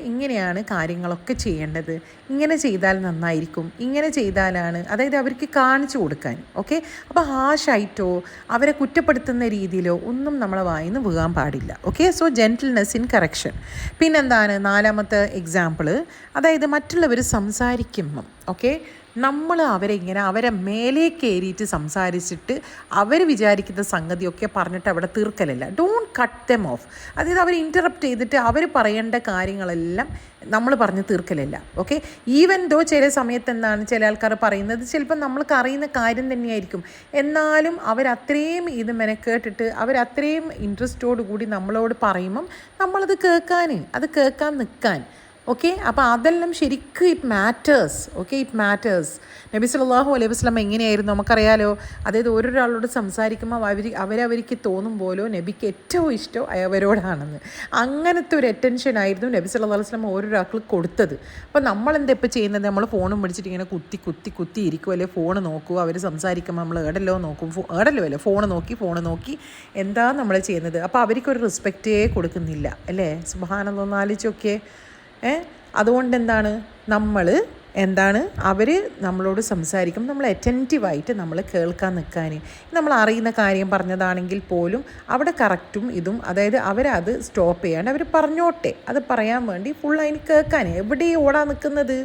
ഇങ്ങനെയാണ് കാര്യങ്ങളൊക്കെ ചെയ്യേണ്ടത്, ഇങ്ങനെ ചെയ്താൽ നന്നായിരിക്കും, ഇങ്ങനെ ചെയ്താലാണ്, അതായത് അവർക്ക് കാണിച്ചു കൊടുക്കാൻ. ഓക്കെ. അപ്പോൾ ഹാഷായിട്ടോ അവരെ കുറ്റപ്പെടുത്തുന്ന രീതിയിലോ ഒന്നും നമ്മളെ വായിന്ന് വീഴാൻ പാടില്ല. Okay. So gentleness in correction. പിന്നെന്താണ് നാലാമത്തെ എക്സാമ്പിൾ, അതായത് മറ്റുള്ളവർ സംസാരിക്കുമ്പം ഓക്കെ നമ്മൾ അവരെ മേലെ കയറിയിട്ട് സംസാരിച്ചിട്ട് അവർ വിചാരിക്കുന്ന സംഗതിയൊക്കെ പറഞ്ഞിട്ട് അവിടെ തീർക്കലല്ല. Don't cut them off. അതായത് അവർ ഇൻറ്ററപ്റ്റ് ചെയ്തിട്ട് അവർ പറയേണ്ട കാര്യങ്ങളെല്ലാം നമ്മൾ പറഞ്ഞ് തീർക്കലല്ല. ഓക്കെ. ഈവൻ ദോ ചില സമയത്ത് എന്താണ് ചില ആൾക്കാർ പറയുന്നത് ചിലപ്പോൾ നമ്മൾക്ക് അറിയുന്ന കാര്യം തന്നെയായിരിക്കും, എന്നാലും അവരത്രയും ഇത് മെനക്കേട്ടിട്ട് അവരത്രയും ഇൻട്രസ്റ്റോടു കൂടി നമ്മളോട് പറയുമ്പം നമ്മളത് കേൾക്കാൻ നിൽക്കാൻ. ഓക്കെ. അപ്പോൾ അതെല്ലാം ശരിക്കും it matters. Okay, it matters. നബി സല്ലല്ലാഹു അലൈഹി വസല്ലം എങ്ങനെയായിരുന്നു നമുക്കറിയാലോ. അതായത് ഓരോരാളോട് സംസാരിക്കുമ്പോൾ അവരവർക്ക് തോന്നും പോലോ നബിക്ക് ഏറ്റവും ഇഷ്ടം അവരോടാണെന്ന്. അങ്ങനത്തെ ഒരു അറ്റൻഷൻ ആയിരുന്നു നബി സല്ലല്ലാഹു അലൈഹി വസല്ലം ഓരോരാൾക്ക് കൊടുത്തത്. അപ്പോൾ നമ്മളെന്താ ഇപ്പോൾ ചെയ്യുന്നത്, നമ്മൾ ഫോണും പിടിച്ചിട്ട് ഇങ്ങനെ കുത്തി ഇരിക്കും, അല്ലെ ഫോൺ നോക്കുക, അവർ സംസാരിക്കുമ്പോൾ നമ്മൾ ഫോൺ നോക്കി എന്താ നമ്മൾ ചെയ്യുന്നത്. അപ്പോൾ അവർക്കൊരു റെസ്പെക്റ്റേ കൊടുക്കുന്നില്ല, അല്ലേ. സുബ്ഹാനല്ലാഹ്, ആലോചിച്ചൊക്കെ. അതുകൊണ്ട് അവർ നമ്മളോട് സംസാരിക്കും, നമ്മൾ അറ്റൻറ്റീവായിട്ട് നമ്മൾ കേൾക്കാൻ നിൽക്കാൻ. നമ്മൾ അറിയുന്ന കാര്യം പറഞ്ഞതാണെങ്കിൽ പോലും അവിടെ കറക്റ്റും ഇതും, അതായത് അവരത് സ്റ്റോപ്പ് ചെയ്യാണ്ട് അവർ പറഞ്ഞോട്ടെ, അത് പറയാൻ വേണ്ടി ഫുൾ അതിന് കേൾക്കാൻ. എവിടെ ഓടാൻ നിൽക്കുന്നത്,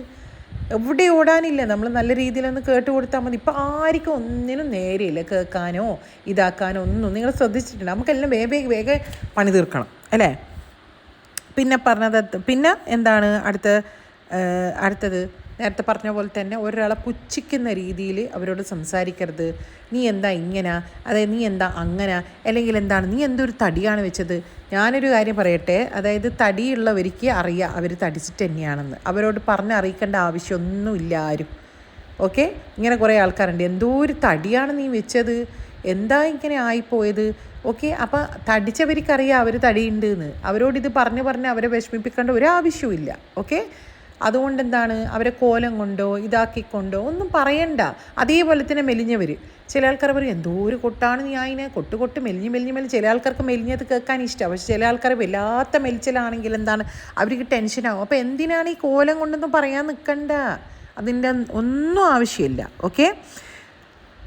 എവിടെ ഓടാനില്ല, നമ്മൾ നല്ല രീതിയിലൊന്ന് കേട്ട് കൊടുത്താൽ മതി. ഇപ്പോൾ ആർക്കും ഒന്നിനും നേരെയില്ല കേൾക്കാനോ ഇതാക്കാനോ ഒന്നും. നിങ്ങൾ ശ്രദ്ധിച്ചിട്ടുണ്ട്, നമുക്കെല്ലാം വേഗം പണി തീർക്കണം, അല്ലേ. പിന്നെ എന്താണ് അടുത്തത് നേരത്തെ പറഞ്ഞ പോലെ തന്നെ ഒരാളെ പുച്ഛിക്കുന്ന രീതിയിൽ അവരോട് സംസാരിക്കരുത്. നീ എന്താ ഇങ്ങനെ, അതായത് നീ എന്താ അങ്ങനെ, അല്ലെങ്കിൽ എന്താണ് നീ എന്തൊരു തടിയാണ് വെച്ചത്. ഞാനൊരു കാര്യം പറയട്ടെ, അതായത് തടിയുള്ളവർക്ക് അറിയാം അവർ തടിച്ചിട്ട് തന്നെയാണെന്ന്, അവരോട് പറഞ്ഞറിയിക്കേണ്ട ആവശ്യമൊന്നുമില്ല ആരും. ഓക്കെ. ഇങ്ങനെ കുറേ ആൾക്കാരുണ്ട്, എന്തോ ഒരു തടിയാണ് നീ വെച്ചത്, എന്താ ഇങ്ങനെ ആയിപ്പോയത്. ഓക്കെ. അപ്പോൾ തടിച്ചവർക്കറിയാം അവർ തടിയുണ്ട് എന്ന്, അവരോടിത് പറഞ്ഞ് അവരെ വിഷമിപ്പിക്കേണ്ട ഒരാവശ്യമില്ല. ഓക്കെ. അതുകൊണ്ട് എന്താണ്, അവരെ കോലം കൊണ്ടോ ഇതാക്കിക്കൊണ്ടോ ഒന്നും പറയണ്ട. അതേപോലെ തന്നെ മെലിഞ്ഞവർ, ചില ആൾക്കാർ പറയും എന്തോ ഒരു കൊട്ടാണ് നീ അതിനെ കൊട്ട് മെലിഞ്ഞ്. ചില ആൾക്കാർക്ക് മെലിഞ്ഞത് കേൾക്കാൻ ഇഷ്ടമാണ്, പക്ഷെ ചില ആൾക്കാർ വല്ലാത്ത മെലിച്ചിലാണെങ്കിൽ എന്താണ് അവർക്ക് ടെൻഷനാകും. അപ്പോൾ എന്തിനാണ് ഈ കോലം കൊണ്ടൊന്നും പറയാൻ നിൽക്കണ്ട, അതിൻ്റെ ഒന്നും ആവശ്യമില്ല. ഓക്കെ.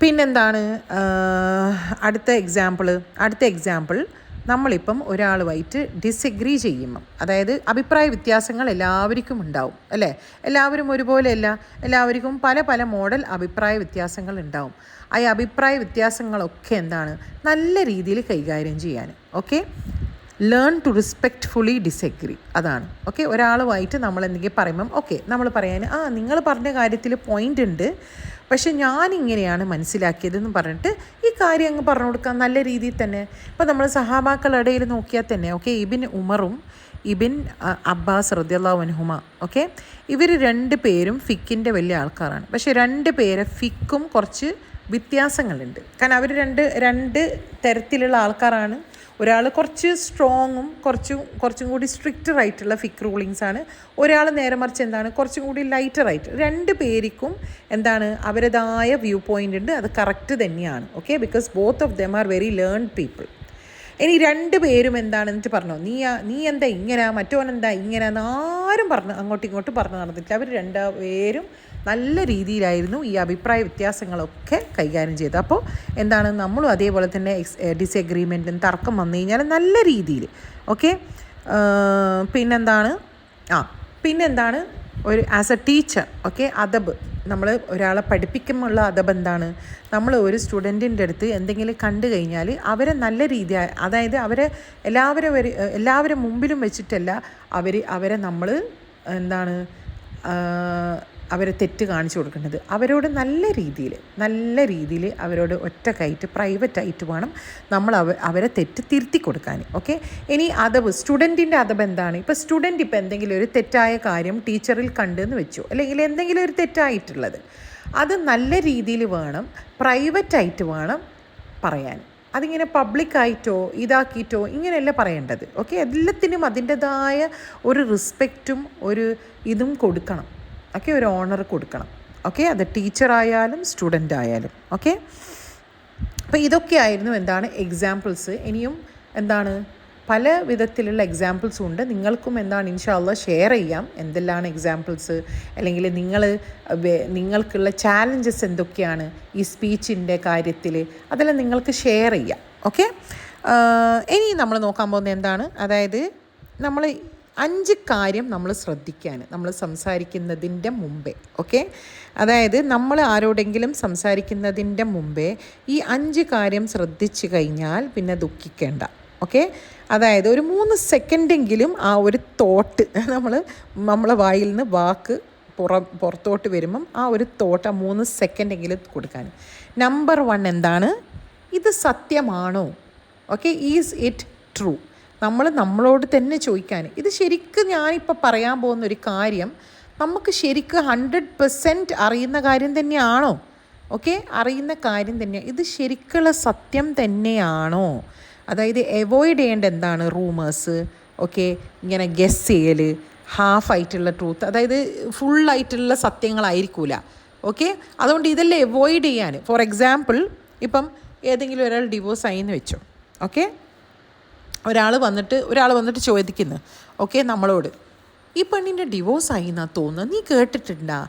പിന്നെന്താണ് അടുത്ത എക്സാമ്പിൾ, നമ്മളിപ്പം ഒരാളുമായിട്ട് ഡിസഗ്രി ചെയ്യുമ്പം, അതായത് അഭിപ്രായ വ്യത്യാസങ്ങൾ എല്ലാവർക്കും ഉണ്ടാവും, അല്ലേ. എല്ലാവരും ഒരുപോലെയല്ല, എല്ലാവർക്കും പല മോഡൽ അഭിപ്രായ വ്യത്യാസങ്ങൾ ഉണ്ടാവും. ആ അഭിപ്രായ വ്യത്യാസങ്ങളൊക്കെ എന്താണ് നല്ല രീതിയിൽ കൈകാര്യം ചെയ്യാൻ. Okay. Learn to respectfully disagree, അതാണ്. ഓക്കെ. ഒരാളുമായിട്ട് നമ്മൾ എന്തെങ്കിലും പറയുമ്പം നമ്മൾ പറയാൻ നിങ്ങൾ പറഞ്ഞ കാര്യത്തിൽ പോയിൻ്റ് ഉണ്ട്, പക്ഷെ ഞാനിങ്ങനെയാണ് മനസ്സിലാക്കിയതെന്ന് പറഞ്ഞിട്ട് ഈ കാര്യം അങ്ങ് പറഞ്ഞു കൊടുക്കാം നല്ല രീതിയിൽ തന്നെ. ഇപ്പോൾ നമ്മൾ സഹാബാക്കളുടെ ഇടയിൽ നോക്കിയാൽ തന്നെ ഓക്കെ, ഇബിൻ ഉമറും ഇബിൻ അബ്ബാസ് റളിയല്ലാഹു അൻഹുമ, ഓക്കെ, ഇവർ 2 പേരും ഫിക്കിൻ്റെ വലിയ ആൾക്കാരാണ്. പക്ഷേ 2 പേരെ ഫിക്കും കുറച്ച് വ്യത്യാസങ്ങളുണ്ട്. കാരണം അവർ രണ്ട് തരത്തിലുള്ള ആൾക്കാരാണ്. ഒരാൾ കുറച്ച് സ്ട്രോങ്ങും കുറച്ചും കൂടി സ്ട്രിക്റ്ററായിട്ടുള്ള ഫിക്ക് റൂളിങ്സാണ്. ഒരാൾ നേരെ മറിച്ച് എന്താണ് കുറച്ചും കൂടി ലൈറ്ററായിട്ട്. 2 പേർക്കും എന്താണ് അവരുടേതായ വ്യൂ പോയിൻ്റ് ഉണ്ട്, അത് കറക്റ്റ് തന്നെയാണ്. Okay. Because both of them are very learned people. ഇനി 2 പേരും എന്താണെന്നിട്ട് പറഞ്ഞോ, നീ എന്താ ഇങ്ങനെ, മറ്റോനെന്താ ഇങ്ങനെ എന്നാരും അങ്ങോട്ടും ഇങ്ങോട്ടും പറഞ്ഞു നടന്നിട്ടില്ല. അവർ 2 പേരും നല്ല രീതിയിലായിരുന്നു ഈ അഭിപ്രായ വ്യത്യാസങ്ങളൊക്കെ കൈകാര്യം ചെയ്തത്. അപ്പോൾ എന്താണ് നമ്മളും അതേപോലെ തന്നെ ഡിസഗ്രീമെൻറ്റും തർക്കം വന്നു കഴിഞ്ഞാൽ നല്ല രീതിയിൽ. ഓക്കെ. പിന്നെന്താണ് ഒരു ആസ് എ ടീച്ചർ, ഓക്കെ, അദബ്. നമ്മൾ ഒരാളെ പഠിപ്പിക്കുമ്പോഴുള്ള അദബ് എന്താണ്, നമ്മൾ ഒരു സ്റ്റുഡൻറ്റിൻ്റെ അടുത്ത് എന്തെങ്കിലും കണ്ടു കഴിഞ്ഞാൽ അവരെ നല്ല രീതി, അതായത് അവരെ എല്ലാവരും മുമ്പിലും വെച്ചിട്ടല്ല അവരെ നമ്മൾ എന്താണ് അവരെ തെറ്റ് കാണിച്ചു കൊടുക്കേണ്ടത്. അവരോട് നല്ല രീതിയിൽ അവരോട് ഒറ്റക്കായിട്ട് പ്രൈവറ്റായിട്ട് വേണം നമ്മൾ അവരെ തെറ്റ് തിരുത്തി കൊടുക്കാൻ. ഓക്കെ, ഇനി അതവ്, സ്റ്റുഡൻറ്റിൻ്റെ അതവ് എന്താണ്? ഇപ്പോൾ സ്റ്റുഡൻറ്റ് ഇപ്പോൾ എന്തെങ്കിലും ഒരു തെറ്റായ കാര്യം ടീച്ചറിൽ കണ്ടെന്ന് വെച്ചു, അല്ലെങ്കിൽ എന്തെങ്കിലും ഒരു തെറ്റായിട്ടുള്ളത്, അത് നല്ല രീതിയിൽ വേണം, പ്രൈവറ്റായിട്ട് വേണം പറയാൻ. അതിങ്ങനെ പബ്ലിക്കായിട്ടോ ഇതാക്കിയിട്ടോ ഇങ്ങനെയല്ല പറയേണ്ടത്. ഓക്കെ, എല്ലാത്തിനും അതിൻ്റെതായ ഒരു റെസ്പെക്റ്റും ഒരു ഇതും കൊടുക്കണം. ഓക്കെ, ഒരു ഓണർ കൊടുക്കണം. ഓക്കെ, അത് ടീച്ചറായാലും സ്റ്റുഡൻ്റ് ആയാലും. ഓക്കെ, അപ്പോൾ ഇതൊക്കെയായിരുന്നു എന്താണ് എക്സാമ്പിൾസ്. ഇനിയും എന്താണ് പല വിധത്തിലുള്ള എക്സാമ്പിൾസും ഉണ്ട്. നിങ്ങൾക്കും എന്താണ് ഇൻഷാ അല്ലാഹ് ഷെയർ ചെയ്യാം എന്തെല്ലാം എക്സാമ്പിൾസ്, അല്ലെങ്കിൽ നിങ്ങൾക്കുള്ള ചാലഞ്ചസ് എന്തൊക്കെയാണ് ഈ സ്പീച്ചിൻ്റെ കാര്യത്തിൽ, അതെല്ലാം നിങ്ങൾക്ക് ഷെയർ ചെയ്യാം. ഓക്കെ, ഇനി നമ്മൾ നോക്കാൻ പോകുന്നത് എന്താണ്, അതായത് നമ്മൾ 5 കാര്യം നമ്മൾ ശ്രദ്ധിക്കാൻ നമ്മൾ സംസാരിക്കുന്നതിൻ്റെ മുമ്പേ. ഓക്കെ, അതായത് നമ്മൾ ആരോടെങ്കിലും സംസാരിക്കുന്നതിൻ്റെ മുമ്പേ ഈ 5 കാര്യം ശ്രദ്ധിച്ചു കഴിഞ്ഞാൽ പിന്നെ ദുഃഖിക്കേണ്ട. ഓക്കെ, അതായത് ഒരു 3 സെക്കൻഡെങ്കിലും ആ ഒരു തോട്ട് നമ്മളെ വായിൽ നിന്ന് വാക്ക് പുറത്തോട്ട് വരുമ്പം ആ ഒരു തോട്ട് ആ 3 സെക്കൻഡെങ്കിലും കൊടുക്കാൻ. നമ്പർ 1 എന്താണ്? ഇത് സത്യമാണോ? Okay, is it true? നമ്മളോട് തന്നെ ചോദിക്കാൻ, ഇത് ശരിക്കും ഞാനിപ്പോൾ പറയാൻ പോകുന്ന ഒരു കാര്യം നമുക്ക് ശരിക്കും 100% അറിയുന്ന കാര്യം തന്നെയാണോ? ഓക്കെ, അറിയുന്ന കാര്യം തന്നെയാണ്, ഇത് ശരിക്കുള്ള സത്യം തന്നെയാണോ? അതായത് അവോയ്ഡ് ചെയ്യേണ്ട എന്താണ്? റൂമേഴ്സ്, ഓക്കെ, ഇങ്ങനെ ഗെസ് ചെയ്യൽ, ഹാഫായിട്ടുള്ള ട്രൂത്ത്, അതായത് ഫുള്ളായിട്ടുള്ള സത്യങ്ങളായിരിക്കില്ല. ഓക്കെ, അതുകൊണ്ട് ഇതെല്ലാം അവോയ്ഡ് ചെയ്യാൻ. ഫോർ എക്സാമ്പിൾ, ഇപ്പം ഏതെങ്കിലും ഒരാൾ ഡിവോഴ്സ് ആയിന്ന് വെച്ചോ. ഓക്കെ, ഒരാൾ വന്നിട്ട് ചോദിക്കുന്നു, ഓക്കെ, നമ്മളോട് ഈ പെണ്ണിൻ്റെ ഡിവോഴ്സ് ആയി എന്നാ തോന്നുന്നത്, നീ കേട്ടിട്ടുണ്ടാ?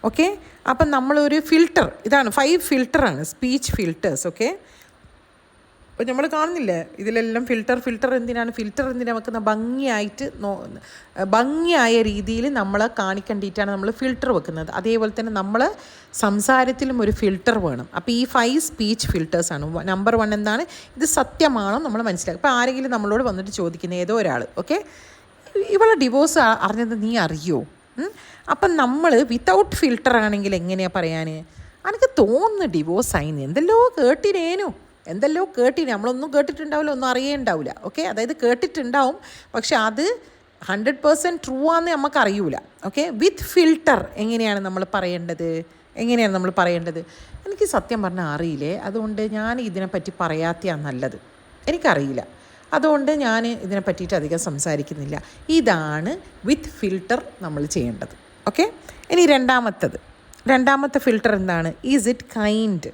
ഓക്കെ, അപ്പം നമ്മളൊരു ഫിൽട്ടർ, ഇതാണ് 5 ഫിൽട്ടറാണ്, സ്പീച്ച് ഫിൽട്ടേഴ്സ്. ഓക്കെ, അപ്പോൾ നമ്മൾ കാണുന്നില്ലേ ഇതിലെല്ലാം ഫിൽട്ടർ എന്തിനാണ് വെക്കുന്ന? ഭംഗിയായ രീതിയിൽ നമ്മളെ കാണിക്കേണ്ടിയിട്ടാണ് നമ്മൾ ഫിൽട്ടർ വെക്കുന്നത്. അതേപോലെ തന്നെ നമ്മൾ സംസാരത്തിലും ഒരു ഫിൽട്ടർ വേണം. അപ്പോൾ ഈ 5 സ്പീച്ച് ഫിൽട്ടേഴ്സാണ്. നമ്പർ 1 എന്താണ്? ഇത് സത്യമാണോ നമ്മൾ മനസ്സിലാക്കുക. ഇപ്പോൾ ആരെങ്കിലും നമ്മളോട് വന്നിട്ട് ചോദിക്കുന്ന ഏതോ ഒരാൾ, ഓക്കെ, ഇവളെ ഡിവോഴ്സ് അറിഞ്ഞത് നീ അറിയോ? അപ്പം നമ്മൾ വിത്തൗട്ട് ഫിൽട്ടർ ആണെങ്കിൽ എങ്ങനെയാണ് പറയാൻ? എനിക്ക് തോന്നുന്നു ഡിവോഴ്സ് ആയിന്ന്, എന്തെല്ലോ കേട്ടിന്, നമ്മളൊന്നും കേട്ടിട്ടുണ്ടാവില്ല, ഒന്നും അറിയേണ്ടാവില്ല. ഓക്കെ, അതായത് കേട്ടിട്ടുണ്ടാവും, പക്ഷെ അത് 100% ട്രൂ ആണെന്ന് നമുക്ക് അറിയൂല. ഓക്കെ, വിത്ത് ഫിൽട്ടർ എങ്ങനെയാണ് നമ്മൾ പറയേണ്ടത്? എനിക്ക് സത്യം പറഞ്ഞാൽ അറിയില്ലേ, അതുകൊണ്ട് ഞാൻ ഇതിനെപ്പറ്റി പറയാത്തതാണ് നല്ലത്, എനിക്കറിയില്ല, അതുകൊണ്ട് ഞാൻ ഇതിനെ പറ്റിയിട്ട് അധികം സംസാരിക്കുന്നില്ല. ഇതാണ് വിത്ത് ഫിൽട്ടർ നമ്മൾ ചെയ്യേണ്ടത്. ഓക്കെ, ഇനി രണ്ടാമത്തെ ഫിൽട്ടർ എന്താണ്? Is it kind?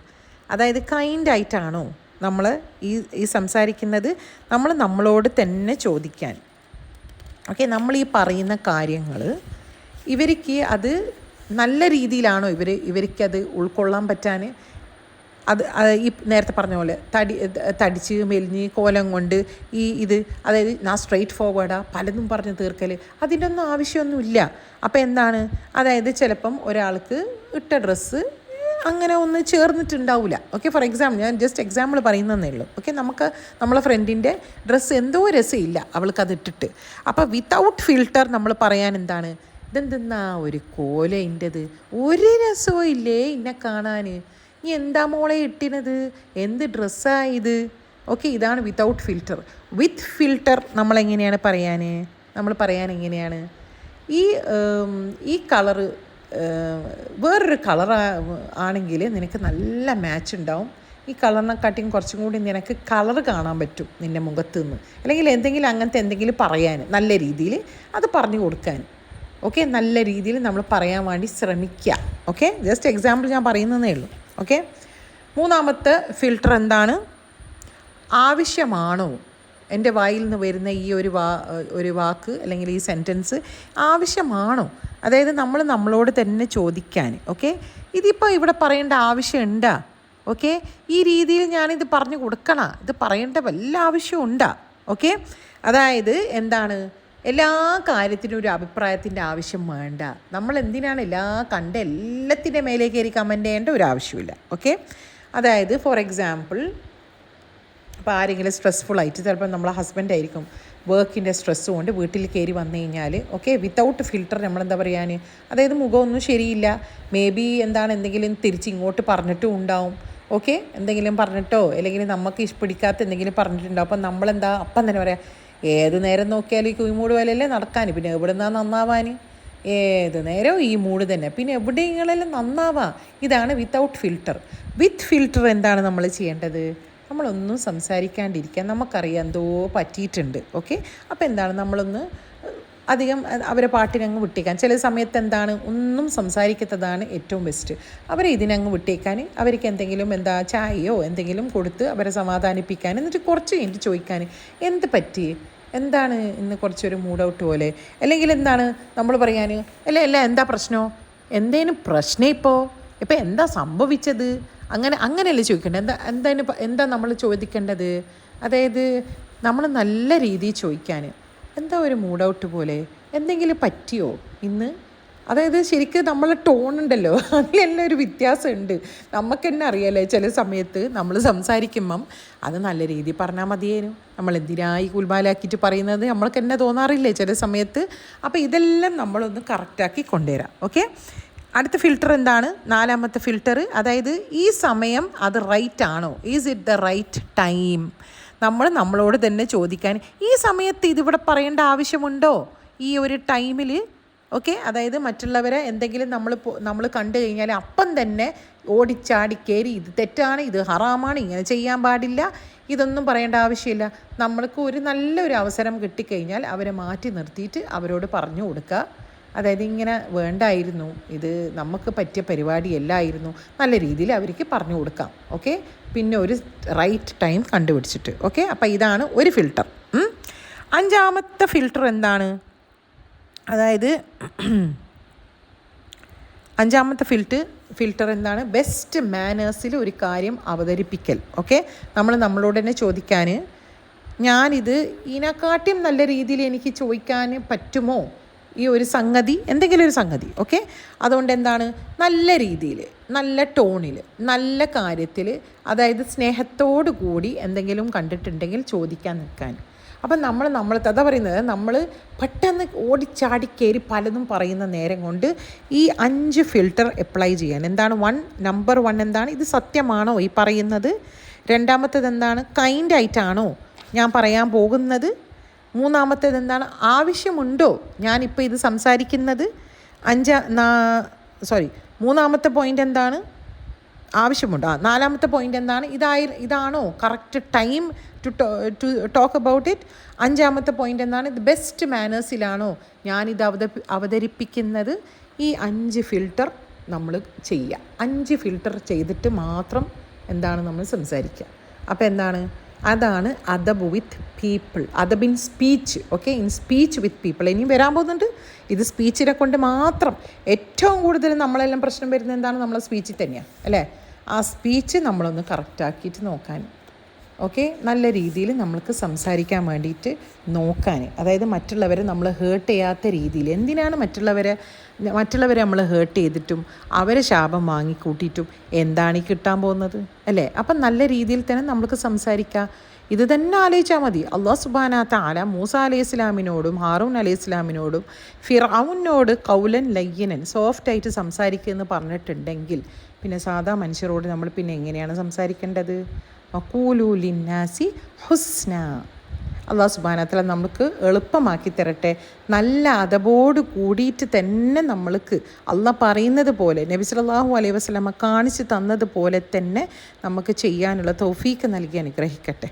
അതായത് കൈൻഡായിട്ടാണോ നമ്മൾ ഈ സംസാരിക്കുന്നത്? നമ്മളോട് തന്നെ ചോദിക്കാൻ. ഓക്കെ, നമ്മൾ ഈ പറയുന്ന കാര്യങ്ങൾ ഇവർക്ക് അത് നല്ല രീതിയിലാണോ ഇവർക്കത് ഉൾക്കൊള്ളാൻ പറ്റാൻ? അത് ഈ നേരത്തെ പറഞ്ഞ പോലെ തടിച്ച് മെലിഞ്ഞ് കോലം കൊണ്ട് അതായത് ഞാൻ സ്ട്രെയിറ്റ് ഫോർവേഡാ പലതും പറഞ്ഞ് തീർക്കൽ, അതിൻ്റെ ഒന്നും ആവശ്യമൊന്നുമില്ല. അപ്പോൾ എന്താണ്, അതായത് ചിലപ്പം ഒരാൾക്ക് ഇട്ട ഡ്രസ്സ് അങ്ങനെ ഒന്ന് ചേർന്നിട്ടുണ്ടാവില്ല. ഓക്കെ, ഫോർ എക്സാമ്പിൾ, ഞാൻ ജസ്റ്റ് എക്സാമ്പിൾ പറയുന്നതേ ഉള്ളൂ. ഓക്കെ, നമ്മളെ ഫ്രണ്ടിൻ്റെ ഡ്രസ്സ് എന്തോ രസമില്ല അവൾക്കത് ഇട്ടിട്ട്. അപ്പോൾ വിത്തൗട്ട് ഫിൽട്ടർ നമ്മൾ പറയാൻ എന്താണ്? ഇതെന്തെന്നാ ഒരു കോല ഇൻ്റെത്, ഒരു രസവും ഇല്ലേ ഇന്നെ കാണാൻ, നീ എന്താ മോളെ ഇട്ടിനത്, എന്ത് ഡ്രസ്സായത്? ഓക്കെ, ഇതാണ് വിത്തൗട്ട് ഫിൽട്ടർ. വിത്ത് ഫിൽട്ടർ നമ്മളെങ്ങനെയാണ് പറയാൻ എങ്ങനെയാണ്? ഈ കളറ് വേറൊരു കളർ ആണെങ്കിൽ നിനക്ക് നല്ല മാച്ച് ഉണ്ടാവും, ഈ കളറിനെക്കാട്ടിയും കുറച്ചും കൂടി നിനക്ക് കളർ കാണാൻ പറ്റും നിൻ്റെ മുഖത്ത് നിന്ന്, അല്ലെങ്കിൽ അങ്ങനത്തെ എന്തെങ്കിലും പറയാൻ നല്ല രീതിയിൽ അത് പറഞ്ഞു കൊടുക്കാൻ. ഓക്കെ, നല്ല രീതിയിൽ നമ്മൾ പറയാൻ വേണ്ടി ശ്രമിക്കുക. ഓക്കെ, ജസ്റ്റ് എക്സാമ്പിൾ ഞാൻ പറയുന്നതേ ഉള്ളൂ. ഓക്കെ, മൂന്നാമത്തെ ഫിൽട്ടർ എന്താണ്? ആവശ്യമാണോ? എൻ്റെ വായിൽ നിന്ന് വരുന്ന ഈ ഒരു വാക്ക് അല്ലെങ്കിൽ ഈ സെൻറ്റൻസ് ആവശ്യമാണോ? അതായത് നമ്മളോട് തന്നെ ചോദിക്കാൻ. ഓക്കെ, ഇതിപ്പോൾ ഇവിടെ പറയേണ്ട ആവശ്യമുണ്ടാ? ഓക്കെ, ഈ രീതിയിൽ ഞാനിത് പറഞ്ഞു കൊടുക്കണ, ഇത് പറയേണ്ട വല്ല ആവശ്യമുണ്ടാ? ഓക്കെ, അതായത് എന്താണ്, എല്ലാ കാര്യത്തിനും ഒരു അഭിപ്രായത്തിൻ്റെ ആവശ്യം വേണ്ട. നമ്മൾ എന്തിനാണ് എല്ലാത്തിൻ്റെ മേലെ കയറി കമൻ്റ് ചെയ്യേണ്ട ഒരു ആവശ്യമില്ല. ഓക്കെ, അതായത് ഫോർ എക്സാമ്പിൾ, ഇപ്പോൾ ആരെങ്കിലും സ്ട്രെസ്ഫുള്ളായിട്ട്, ചിലപ്പോൾ നമ്മളെ ഹസ്ബൻഡായിരിക്കും വർക്കിൻ്റെ സ്ട്രെസ്സ് കൊണ്ട് വീട്ടിൽ കയറി വന്നു കഴിഞ്ഞാൽ ഓക്കെ വിത്തൗട്ട് ഫിൽറ്റർ നമ്മളെന്താ പറയാൻ, അതായത് മുഖമൊന്നും ശരിയില്ല, മേ ബി എന്തെങ്കിലും തിരിച്ച് ഇങ്ങോട്ട് പറഞ്ഞിട്ടും ഉണ്ടാവും, ഓക്കെ എന്തെങ്കിലും പറഞ്ഞിട്ടോ അല്ലെങ്കിൽ നമുക്ക് പിടിക്കാത്ത എന്തെങ്കിലും പറഞ്ഞിട്ടുണ്ടാവും. അപ്പം നമ്മളെന്താ അപ്പം തന്നെ പറയാം, ഏത് നേരം നോക്കിയാലും ഈ കുഴിമൂട് വിലയല്ലേ നടക്കാൻ, പിന്നെ എവിടെ നിന്നാണ് നന്നാവാൻ, ഏത് നേരവും ഈ മൂഡ് തന്നെ, പിന്നെ എവിടെയെങ്കിലും നന്നാവാം. ഇതാണ് വിത്തൗട്ട് ഫിൽറ്റർ. വിത്ത് ഫിൽറ്റർ എന്താണ് നമ്മൾ ചെയ്യേണ്ടത്? നമ്മളൊന്നും സംസാരിക്കാണ്ടിരിക്കാൻ, നമുക്കറിയാം എന്തോ പറ്റിയിട്ടുണ്ട്, ഓക്കെ. അപ്പോൾ എന്താണ് നമ്മളൊന്ന് അധികം അവരെ പാട്ടിനങ്ങ് വിട്ടേക്കാൻ. ചില സമയത്ത് എന്താണ് ഒന്നും സംസാരിക്കാത്തതാണ് ഏറ്റവും ബെസ്റ്റ്. അവരെ ഇതിനങ്ങ് വിട്ടേക്കാൻ, അവർക്ക് എന്തെങ്കിലും ചായയോ എന്തെങ്കിലും കൊടുത്ത് അവരെ സമാധാനിപ്പിക്കാൻ, എന്നിട്ട് കുറച്ച് കഴിഞ്ഞിട്ട് ചോദിക്കാൻ എന്ത് പറ്റി, എന്താണ് ഇന്ന് കുറച്ചൊരു മൂഡ് ഔട്ട് പോലെ, അല്ലെങ്കിൽ എന്താണ് നമ്മൾ പറയാൻ, അല്ല എന്താ പ്രശ്നമോ, എന്തേലും പ്രശ്നം ഇപ്പോൾ എന്താ സംഭവിച്ചത്, അങ്ങനെയല്ലേ ചോദിക്കേണ്ടത്. എന്താ നമ്മൾ ചോദിക്കേണ്ടത്, അതായത് നമ്മൾ നല്ല രീതിയിൽ ചോദിക്കാൻ, എന്താ ഒരു മൂഡ് ഔട്ട് പോലെ, എന്തെങ്കിലും പറ്റിയോ ഇന്ന്, അതായത് ശരിക്കും നമ്മളെ ടോൺ ഉണ്ടല്ലോ അതിലെല്ലാം ഒരു വ്യത്യാസമുണ്ട്. നമുക്ക് തന്നെ അറിയാമല്ലേ, ചില സമയത്ത് നമ്മൾ സംസാരിക്കുമ്പം അത് നല്ല രീതിയിൽ പറഞ്ഞാൽ മതിയേനും, നമ്മൾ എന്തിനായി കുൽബാലാക്കിയിട്ട് പറയുന്നത് നമ്മൾക്ക് തന്നെ തോന്നാറില്ലേ ചില സമയത്ത്. അപ്പോൾ ഇതെല്ലാം നമ്മളൊന്ന് കറക്റ്റാക്കി കൊണ്ടുവരാം, ഓക്കെ. അടുത്ത ഫിൽറ്റർ എന്താണ്? 4ാമത്തെ ഫിൽറ്റർ, അതായത് ഈ സമയം അത് റൈറ്റ് ആണോ, is it the right time. നമ്മളോട് തന്നെ ചോദിക്കാൻ, ഈ സമയത്ത് ഇതിവിടെ പറയേണ്ട ആവശ്യമുണ്ടോ ഈ ഒരു ടൈമിൽ, ഓക്കെ. അതായത് മറ്റുള്ളവരെ എന്തെങ്കിലും നമ്മൾ കണ്ടു കഴിഞ്ഞാൽ അപ്പം തന്നെ ഓടിച്ചാടി കയറി ഇത് തെറ്റാണ്, ഇത് ഹറാമാണ്, ഇങ്ങനെ ചെയ്യാൻ പാടില്ല, ഇതൊന്നും പറയേണ്ട ആവശ്യമില്ല. നമ്മൾക്ക് ഒരു നല്ലൊരു അവസരം കിട്ടിക്കഴിഞ്ഞാൽ അവരെ മാറ്റി നിർത്തിയിട്ട് അവരോട് പറഞ്ഞു കൊടുക്കുക, അതായത് ഇങ്ങനെ വേണ്ടായിരുന്നു, ഇത് നമുക്ക് പറ്റിയ പരിപാടിയല്ലായിരുന്നു, നല്ല രീതിയിൽ അവർക്ക് പറഞ്ഞു കൊടുക്കാം, ഓക്കെ. പിന്നെ ഒരു റൈറ്റ് ടൈം കണ്ടുപിടിച്ചിട്ട്, ഓക്കെ. അപ്പോൾ ഇതാണ് ഒരു ഫിൽട്ടർ. 5ാമത്തെ ഫിൽട്ടർ എന്താണ്? അതായത് 5ാമത്തെ ഫിൽട്ടർ എന്താണ്? ബെസ്റ്റ് മാനേഴ്സിൽ ഒരു കാര്യം അവതരിപ്പിക്കൽ, ഓക്കെ. നമ്മളോട് തന്നെ ചോദിക്കാൻ, ഞാനിത് ഇതിനെക്കാട്ടിയും നല്ല രീതിയിൽ എനിക്ക് ചോദിക്കാൻ പറ്റുമോ ഈ ഒരു സംഗതി, എന്തെങ്കിലും ഒരു സംഗതി, ഓക്കെ. അതുകൊണ്ട് എന്താണ്, നല്ല രീതിയിൽ, നല്ല ടോണിൽ, നല്ല കാര്യത്തിൽ, അതായത് സ്നേഹത്തോടു കൂടി എന്തെങ്കിലും കണ്ടിട്ടുണ്ടെങ്കിൽ ചോദിക്കാൻ നിൽക്കാൻ. അപ്പം നമ്മൾ അതാ പറയുന്നത്, നമ്മൾ പെട്ടെന്ന് ഓടിച്ചാടി കയറി പലതും പറയുന്ന നേരം കൊണ്ട് ഈ 5 ഫിൽട്ടർ അപ്ലൈ ചെയ്യാൻ. എന്താണ് നമ്പർ 1 എന്താണ്, ഇത് സത്യമാണോ ഈ പറയുന്നത്? 2ാമത്തേത് എന്താണ്, കൈൻഡ് ആയിട്ടാണോ ഞാൻ പറയാൻ പോകുന്നത്? 3ാമത്തേത് എന്താണ്, ആവശ്യമുണ്ടോ ഞാനിപ്പോൾ ഇത് സംസാരിക്കുന്നത്? 3ാമത്തെ പോയിൻ്റ് എന്താണ്, ആവശ്യമുണ്ടോ? 4ാമത്തെ പോയിൻ്റ് എന്താണ്, ഇതാണോ correct time to talk about it? 5ാമത്തെ പോയിൻ്റ് എന്താണ്, ഇത് ബെസ്റ്റ് മാനേഴ്സിലാണോ ഞാനിത് അവതരിപ്പിക്കുന്നത്? ഈ 5 ഫിൽട്ടർ നമ്മൾ ചെയ്യുക. 5 ഫിൽട്ടർ ചെയ്തിട്ട് മാത്രം എന്താണ് നമ്മൾ സംസാരിക്കുക. അപ്പോൾ എന്താണ്, അതാണ് അദബ് വിത്ത് പീപ്പിൾ, അദബ് in speech, okay. In speech with people ഇനിയും വരാൻ പോകുന്നുണ്ട്. ഇത് സ്പീച്ചിനെ കൊണ്ട് മാത്രം ഏറ്റവും കൂടുതൽ നമ്മളെല്ലാം പ്രശ്നം വരുന്നത് എന്താണ്, നമ്മളെ സ്പീച്ചിൽ തന്നെയാണ്, അല്ലേ. ആ സ്പീച്ച് നമ്മളൊന്ന് കറക്റ്റാക്കിയിട്ട് നോക്കാൻ, ഓക്കെ. നല്ല രീതിയിൽ നമ്മൾക്ക് സംസാരിക്കാൻ വേണ്ടിയിട്ട് നോക്കാൻ, അതായത് മറ്റുള്ളവരെ നമ്മൾ ഹേർട്ട് ചെയ്യാത്ത രീതിയിൽ. എന്തിനാണ് മറ്റുള്ളവരെ നമ്മൾ ഹേർട്ട് ചെയ്തിട്ടും അവരെ ശാപം വാങ്ങിക്കൂട്ടിയിട്ടും എന്താണ് ഈ കിട്ടാൻ പോകുന്നത്, അല്ലേ. അപ്പം നല്ല രീതിയിൽ തന്നെ നമ്മൾക്ക് സംസാരിക്കാം. ഇത് തന്നെ ആലോചിച്ചാൽ മതി. അല്ലാഹു സുബ്ഹാനഹു തആല മൂസ അലൈഹി ഇസ്ലാമിനോടും ഹാറൂൻ അലൈഹി ഇസ്ലാമിനോടും ഫിർഔനോട് കൗലൻ ലയ്യനൻ, സോഫ്റ്റായിട്ട് സംസാരിക്കുക എന്ന് പറഞ്ഞിട്ടുണ്ടെങ്കിൽ പിന്നെ സാധാ മനുഷ്യരോട് നമ്മൾ പിന്നെ എങ്ങനെയാണ് സംസാരിക്കേണ്ടത്? വഖൂലു ലിന്നാസി ഹുസ്ന. അല്ലാഹു സുബ്ഹാനഹു വ തആല നമുക്ക് എളുപ്പമാക്കി തരട്ടെ. നല്ല അതബോട് കൂടിയിട്ട് തന്നെ നമ്മൾക്ക് അള്ളാഹ് പറയുന്നത് പോലെ, നബി സല്ലല്ലാഹു അലൈഹി വസല്ലമ കാണിച്ച് തന്നതുപോലെ തന്നെ നമുക്ക് ചെയ്യാനുള്ള തൗഫീക്ക് നൽകി അനുഗ്രഹിക്കട്ടെ.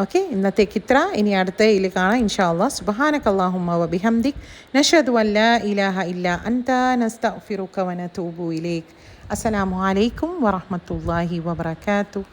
ഓക്കെ, ഇന്നത്തേക്ക് ഇത്ര. ഇനി അടുത്ത ഇതിൽ കാണാം ഇൻഷാ അല്ലാഹ്. സുബ്ഹാനക അല്ലാഹുമ്മ വ ബിഹംദിക് നശ്ഹദു അല്ലാ ഇലാഹ ഇല്ലാ അൻത നസ്തഗ്ഫിറുക വ നതൂബു ഇലൈക്. അസ്സലാമു അലൈക്കും വറഹ്മത്തുള്ളാഹി വബറകാതുഹു.